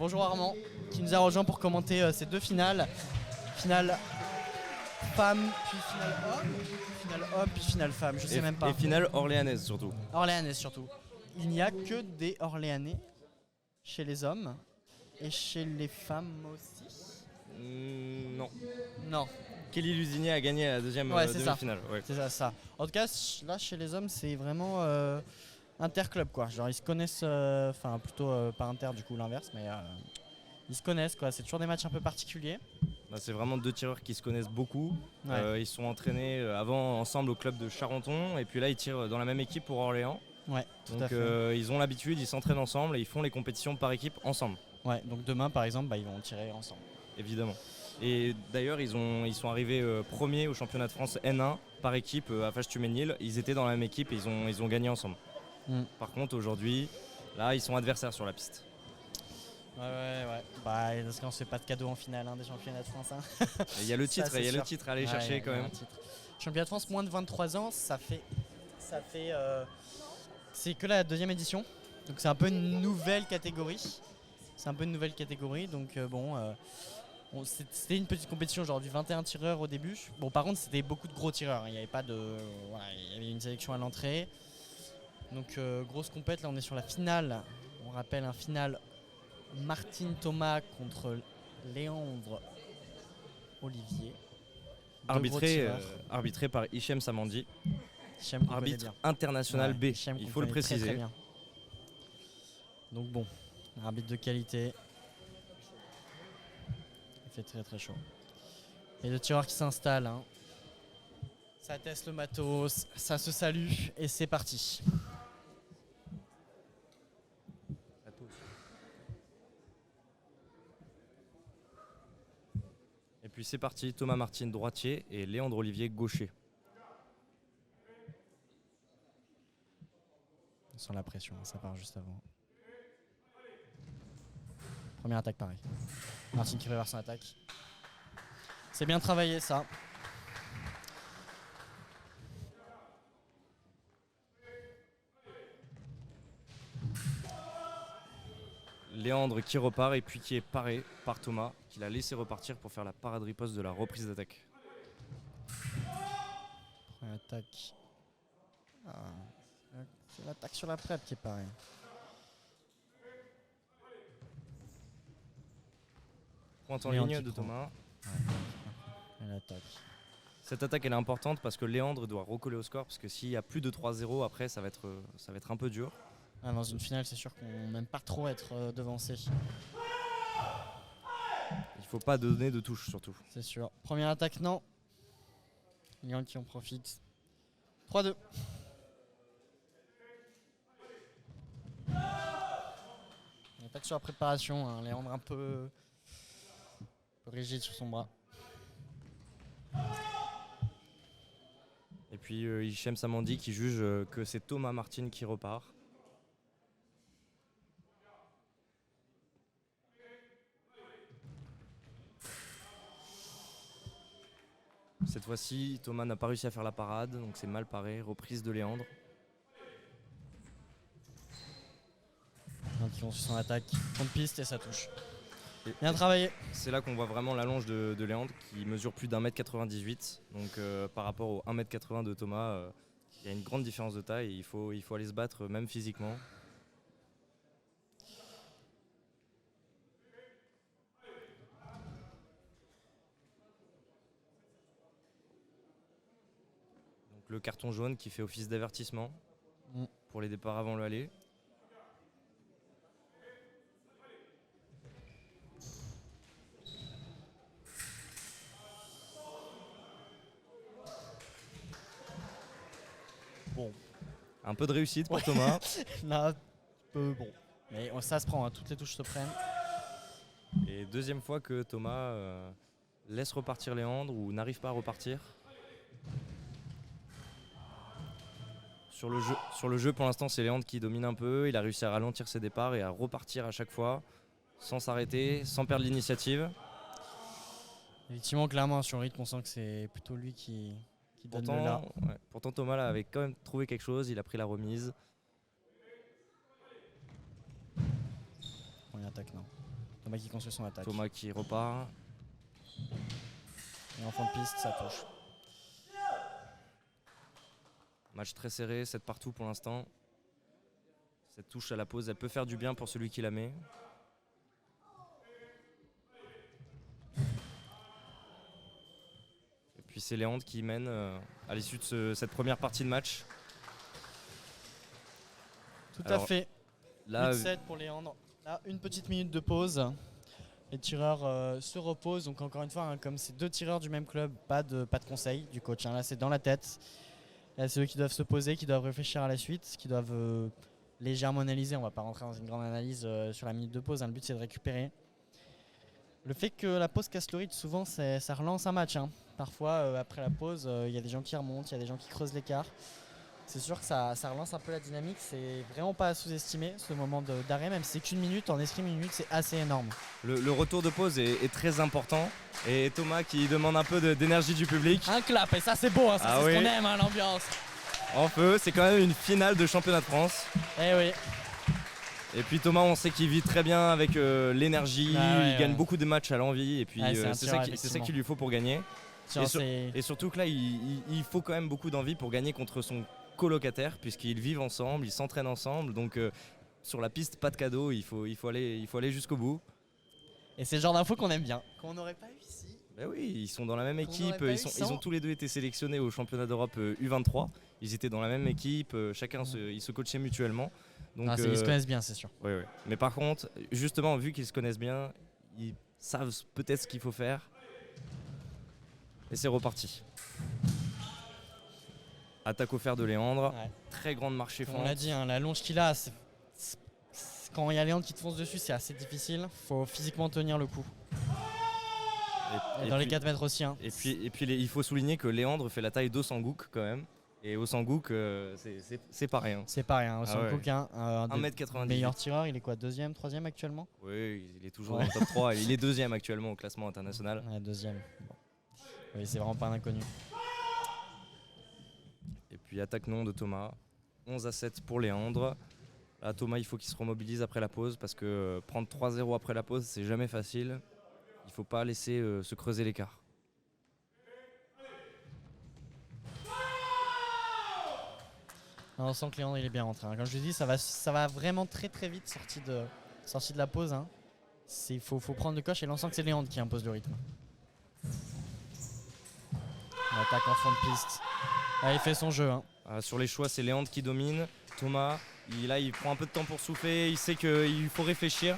Bonjour Armand, qui nous a rejoint pour commenter ces deux finales. Finale femme, puis finale homme. Finale homme, puis finale femme, je sais même pas. Et finale orléanaise surtout. Orléanaise surtout. Il n'y a que des Orléanais chez les hommes et chez les femmes aussi. Non. Non, Kelly Lusigné a gagné la deuxième Ouais, c'est ça. demi-finale. Ouais. c'est ça. En tout cas, là chez les hommes, c'est vraiment interclub quoi. Genre ils se connaissent, enfin plutôt pas inter du coup l'inverse, mais ils se connaissent quoi. C'est toujours des matchs un peu particuliers. Bah, c'est vraiment deux tireurs qui se connaissent beaucoup. Ouais. Ils sont entraînés avant ensemble au club de Charenton et puis là ils tirent dans la même équipe pour Orléans. Ouais, tout à Donc fait. ils ont l'habitude, ils s'entraînent ensemble et ils font les compétitions par équipe ensemble, Ouais, donc demain par exemple, ils vont tirer ensemble. évidemment. Et d'ailleurs ils sont arrivés premiers au championnat de France N1 par équipe à Fache-Tuménil. Ils étaient dans la même équipe et ils ont gagné ensemble. Par contre aujourd'hui, là ils sont adversaires sur la piste. Ouais. Bah, parce qu'on se fait pas de cadeau en finale des championnats de France. Il y a le titre, Ça, c'est sûr. le titre à aller chercher quand même. Championnat de France moins de 23 ans, ça fait c'est que la deuxième édition. Donc c'est un peu une nouvelle catégorie. Donc c'était une petite compétition genre du 21 tireurs au début. Bon par contre c'était beaucoup de gros tireurs, il y avait pas de il y avait une sélection à l'entrée. Donc grosse compète, là on est sur la finale. On rappelle un finale Martine Thomas contre Léandre Olivier. Arbitré par Hichem Samandi, Hichem qu'on connaît arbitre bien. international B, Hichem il qu'on faut le connaît très, préciser. très bien. Donc bon, un arbitre de qualité. Il fait très très chaud. Et le tireur qui s'installe. Ça teste le matos, ça se salue et c'est parti. Et puis c'est parti, Thomas Martine droitier et Léandre Olivier gaucher. Sans la pression, ça part juste avant. Première attaque pareil. Martine qui réverse son attaque. C'est bien travaillé ça. Léandre qui repart et puis qui est paré par Thomas, qui l'a laissé repartir pour faire la parade riposte de la reprise d'attaque. Première attaque. C'est l'attaque sur la prep qui est pareil. Pointe en Léandre ligne qui de prend. Thomas. Et l'attaque. Cette attaque elle est importante parce que Léandre doit recoller au score parce que s'il y a plus de 3-0 après ça va être un peu dur. Dans une finale c'est sûr qu'on n'aime pas trop être devancé. Il faut pas donner de touche surtout. C'est sûr. Première attaque non. Léandre qui en profite. 3-2. Attaque sur la préparation, Léandre un peu rigide sur son bras. Et puis Hichem Samandi qui juge que c'est Thomas Martine qui repart. Cette fois-ci, Thomas n'a pas réussi à faire la parade, donc c'est mal paré, reprise de Léandre. Qui vont sur son attaque, contre piste et ça touche. Bien travaillé. C'est là qu'on voit vraiment l'allonge de Léandre qui mesure plus d'1m98. Donc par rapport au 1m80 de Thomas, il y a une grande différence de taille et il faut aller se battre même physiquement. Donc le carton jaune qui fait office d'avertissement pour les départs avant le aller. Bon. Un peu de réussite pour Thomas. Là, bon. Mais ça se prend, toutes les touches se prennent. Et deuxième fois que Thomas laisse repartir Léandre ou n'arrive pas à repartir. Sur le jeu, pour l'instant, c'est Léandre qui domine un peu. Il a réussi à ralentir ses départs et à repartir à chaque fois, sans s'arrêter, sans perdre l'initiative. Effectivement, clairement, sur le rythme, on sent que c'est plutôt lui qui donne le là. Pourtant, Thomas là, avait quand même trouvé quelque chose. Il a pris la remise. Première attaque, non. Thomas qui construit son attaque. Thomas qui repart. Et en fond de piste, ça touche. Match très serré, 7 partout pour l'instant. Cette touche à la pause, elle peut faire du bien pour celui qui la met. Et puis c'est Léandre qui mène à l'issue de cette première partie de match. Tout à fait. Là, 8-7 pour Léandre. Là, une petite minute de pause. Les tireurs se reposent. Donc encore une fois, hein, comme c'est 2 tireurs du même club, pas de conseil du coach. Hein. Là, c'est dans la tête. Là, c'est eux qui doivent se poser, qui doivent réfléchir à la suite, qui doivent légèrement analyser. On ne va pas rentrer dans une grande analyse sur la minute de pause. Hein. Le but, c'est de récupérer. Le fait que la pause casse le rythme, souvent, ça relance un match. Hein. Parfois, après la pause, il y a des gens qui remontent, il y a des gens qui creusent l'écart. C'est sûr que ça relance un peu la dynamique. C'est vraiment pas à sous-estimer ce moment d'arrêt, même si c'est qu'une minute. En escrime, une minute, c'est assez énorme. Le retour de pause est très important. Et Thomas qui demande un peu d'énergie du public. Un clap, et ça c'est beau, hein, ça c'est ce qu'on aime, hein, l'ambiance. En feu, c'est quand même une finale de championnat de France. Eh oui. Et puis Thomas, on sait qu'il vit très bien avec l'énergie, il gagne beaucoup de matchs à l'envie. Et puis c'est ça qu'il lui faut pour gagner. Et surtout que là, il faut quand même beaucoup d'envie pour gagner contre son colocataire, puisqu'ils vivent ensemble, ils s'entraînent ensemble. Donc sur la piste, pas de cadeau, il faut aller jusqu'au bout. Et c'est le genre d'infos qu'on aime bien, qu'on n'aurait pas eu ici. Ben oui, ils sont dans la même équipe, ils ont tous les deux été sélectionnés au championnat d'Europe U23. Ils étaient dans la même équipe, chacun ils se coachaient mutuellement. Donc, ils se connaissent bien, c'est sûr. Oui. Mais par contre, justement, vu qu'ils se connaissent bien, ils savent peut-être ce qu'il faut faire. Et c'est reparti. Attaque offerte de Léandre, très grande marche fente. On l'a dit, hein, la longe qu'il a, quand il y a Léandre qui te fonce dessus, c'est assez difficile. Il faut physiquement tenir le coup. Et dans les 4 mètres aussi. Hein. Et puis il faut souligner que Léandre fait la taille d'Osangouk quand même. Et Osangouk, c'est pas rien. C'est pas rien. Osangouk, un 1m98. Meilleur tireur, il est quoi, 2e, 3e actuellement? Oui, il est toujours dans le top 3. Il est 2e actuellement au classement international. 2e. Bon. Oui, c'est vraiment pas un inconnu. Et puis attaque non de Thomas. 11-7 pour Léandre. Là, Thomas, il faut qu'il se remobilise après la pause parce que prendre 3-0 après la pause, c'est jamais facile. Il ne faut pas laisser se creuser l'écart. On sent que Léandre il est bien rentré. Hein. Comme je vous dis, ça va vraiment très très vite sorti de la pause. Hein. Il faut prendre le coche et là on sent que c'est Léandre qui impose le rythme. On attaque en fond de piste. Là, il fait son jeu. Hein. Sur les choix, c'est Léandre qui domine. Thomas, il prend un peu de temps pour souffler. Il sait qu'il faut réfléchir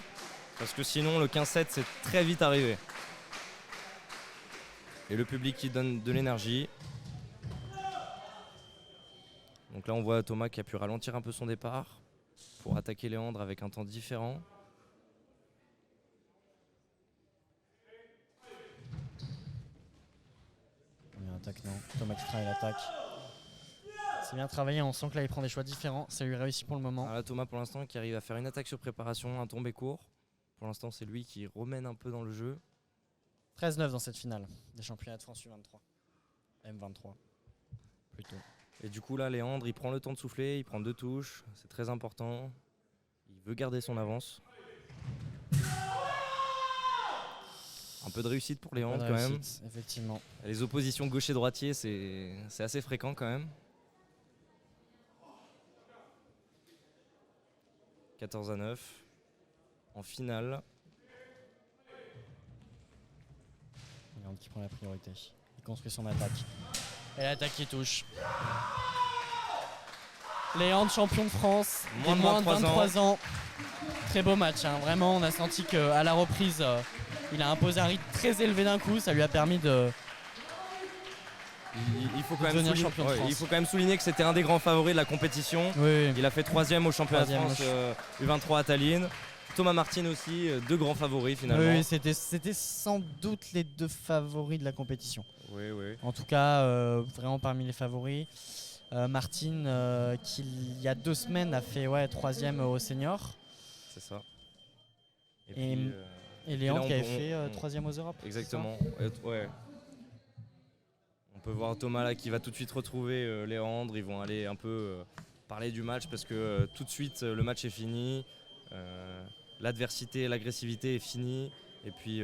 parce que sinon le 15-7 c'est très vite arrivé. Et le public qui donne de l'énergie. Donc là on voit Thomas qui a pu ralentir un peu son départ pour attaquer Léandre avec un temps différent. Attaque non, Thomas qui travaille l'attaque. C'est bien travaillé, on sent que là il prend des choix différents, ça lui réussit pour le moment. Là, Thomas pour l'instant qui arrive à faire une attaque sur préparation, un tombé court. Pour l'instant c'est lui qui remène un peu dans le jeu. 13-9 dans cette finale des championnats de France U23. M23 plutôt. Et du coup là Léandre il prend le temps de souffler, il prend 2 touches, c'est très important. Il veut garder son avance. Un peu de réussite pour Léandre quand même. Effectivement. Les oppositions gaucher-droitier c'est assez fréquent quand même. 14-9 en finale. Léandre qui prend la priorité. Il construit son attaque. Et l'attaque qui touche. Léandre, champion de France, moins de 23 ans. Très beau match, hein. Vraiment on a senti qu'à la reprise, il a imposé un rythme très élevé d'un coup, ça lui a permis de il faut quand même souligner que c'était un des grands favoris de la compétition. Oui. Il a fait 3e au championnat de France U23 à Tallinn. Thomas Martin aussi, 2 grands favoris finalement. Oui, c'était sans doute les 2 favoris de la compétition. Oui. En tout cas, vraiment parmi les favoris. Martin, qui il y a 2 semaines a fait 3e au senior. C'est ça. Et Léandre qui avait fait 3e aux Europes. Exactement. Ouais. On peut voir Thomas là qui va tout de suite retrouver Léandre. Ils vont aller un peu parler du match parce que tout de suite le match est fini. l'adversité, l'agressivité est finie. Et puis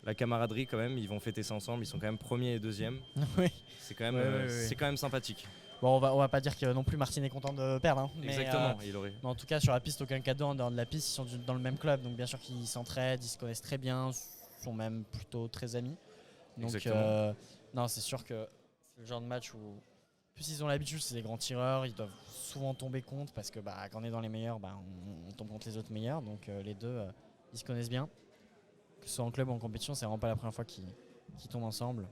la camaraderie quand même, ils vont fêter ça ensemble. Ils sont quand même premiers et deuxièmes. Oui. C'est quand même sympathique. Bon, on va pas dire que non plus Martin est content de perdre. Hein, Exactement, mais en tout cas, sur la piste, aucun cadeau. En dehors de la piste, ils sont dans le même club. Donc bien sûr qu'ils s'entraident, ils se connaissent très bien, sont même plutôt très amis. Donc non, c'est sûr que c'est le genre de match où, plus ils ont l'habitude, c'est des grands tireurs, ils doivent souvent tomber contre parce que quand on est dans les meilleurs, on tombe contre les autres meilleurs. Donc les deux, ils se connaissent bien. Que ce soit en club ou en compétition, c'est vraiment pas la première fois qu'ils tombent ensemble.